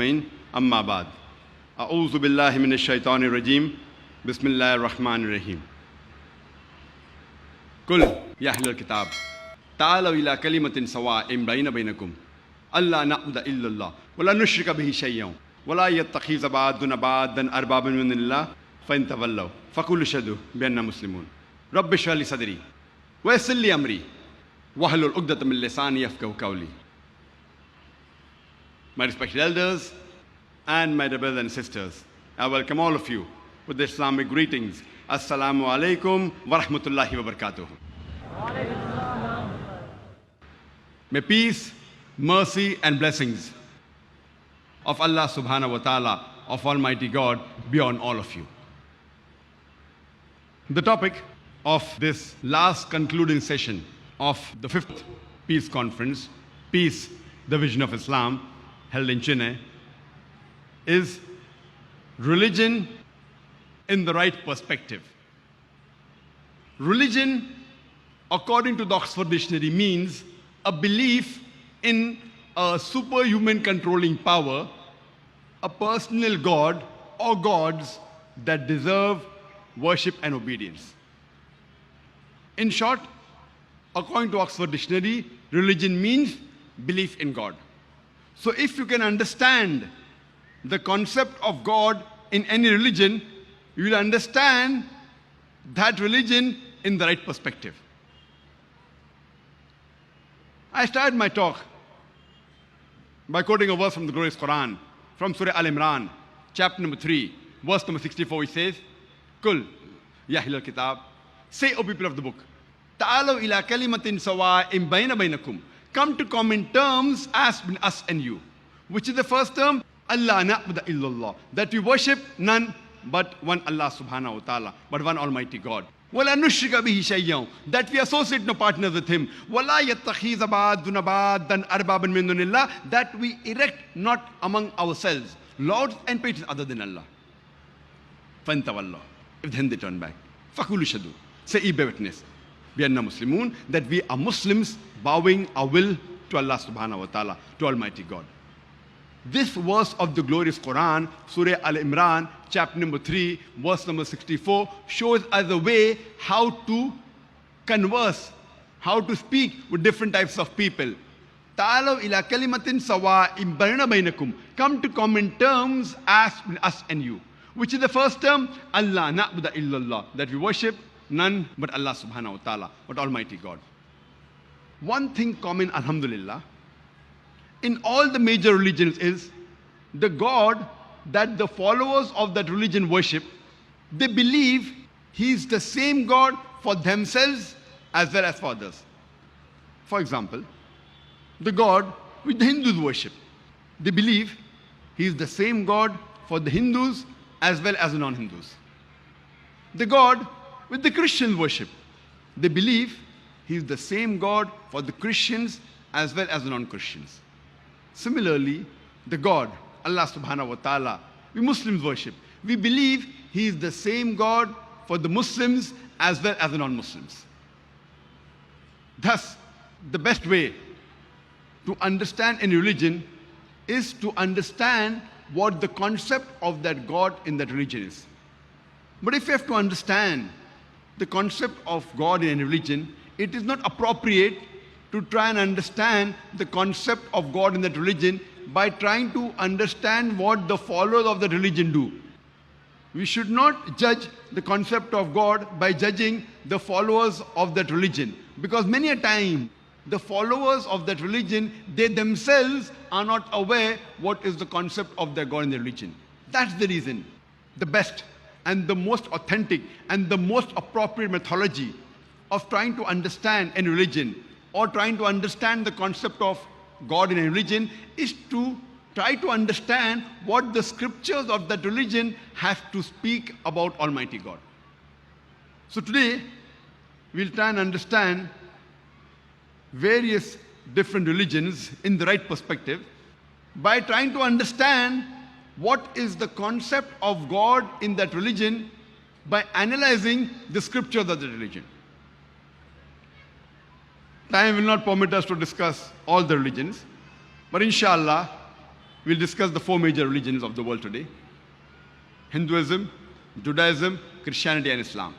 अम्मा बाद अऊज़ु बिल्लाहि मिनश शैतानिर रजीम बिस्मिल्लाहिर रहमानिर रहीम कुल या अहलल किताब तालौ इला कलिमतिन सवाइम बैनकुम अल्ला नअबुद इल्लल्लाह वला नुश्रिक बिही शैय्यन वला यत्तखिज़ बअदुना बअदन अरबाबन मिन दुनिल्लाह फ़इन तवल्लव फ़क़ुलू अशहदु बिअन्ना मुस्लिमून रब्बि इश्रह ली सदरी वयस्सिर ली अमरी वहलुल उक़दतम मिन लिसानी यफ़क़हू क़ौली. My respected elders and my dear brothers and sisters, I welcome all of you with the Islamic greetings. Assalamu alaikum wa rahmatullahi wa barakatuh. May peace, mercy and blessings of Allah subhanahu wa ta'ala, of Almighty God, be on all of you. The topic of this last concluding session of the 5th Peace Conference, Peace, the Vision of Islam, held in Chennai, is religion in the right perspective. Religion, according to the Oxford Dictionary, means a belief in a superhuman controlling power, a personal God or gods that deserve worship and obedience. In short, according to Oxford Dictionary, religion means belief in God. So if you can understand the concept of God in any religion, you will understand that religion in the right perspective. I started my talk by quoting a verse from the glorious Quran, from Surah Al-Imran, chapter number 3, verse number 64, which says, Kul, ya ahlal kitab, say, O people of the book, ta'alaw ila kalimatin sawa'im bainakum, come to common terms as between us and you. Which is the first term? Allah na'budu illallah. That we worship none but one Allah subhanahu wa ta'ala, but one Almighty God. وَلَا نُشْرِكَ بِهِ شَيْئًا. That we associate no partners with Him. وَلَا يَتَّخِذَ بَعْضُنَا بَعْضًا أَرْبَابًا مِن دُونِ اللَّهِ. That we erect not among ourselves lords and patrons other than Allah. فَانْتَوَلَّهُ. If then they turn back. فَقُولُوا اشْهَدُوا. Say, ye bear witness. bi'anna muslimun, that we are Muslims bowing our will to Allah subhanahu wa ta'ala, to Almighty God. This verse of the glorious Quran, Surah Al-Imran, chapter number 3, verse number 64, shows us a way how to converse, how to speak with different types of people. Ta'alaw ila kalimatin sawa'im bainakum. Come to common terms as us and you. Which is the first term? Allah na'budu illallah. That we worship none but Allah subhanahu wa ta'ala, but Almighty God. One thing common, alhamdulillah, in all the major religions is the God that the followers of that religion worship, they believe He is the same God for themselves as well as for others. For example, the God which the Hindus worship, they believe He is the same God for the Hindus as well as the non-Hindus. The God which the Christians worship, they believe He is the same God for the Christians as well as the non-Christians. Similarly, the God, Allah subhanahu wa ta'ala, we Muslims worship. We believe He is the same God for the Muslims as well as the non-Muslims. Thus, the best way to understand any religion is to understand what the concept of that God in that religion is. But if you have to understand the concept of God in any religion, it is not appropriate to try and understand the concept of God in that religion by trying to understand what the followers of that religion do. We should not judge the concept of God by judging the followers of that religion, because many a time the followers of that religion, they themselves are not aware what is the concept of their God in their religion. That's the reason the best and the most authentic and the most appropriate methodology of trying to understand any religion or trying to understand the concept of God in a religion is to try to understand what the scriptures of that religion have to speak about Almighty God. So today, we'll try and understand various different religions in the right perspective by trying to understand what is the concept of God in that religion by analyzing the scriptures of the religion. Time will not permit us to discuss all the religions, but inshallah, we'll discuss the four major religions of the world today: Hinduism, Judaism, Christianity, and Islam.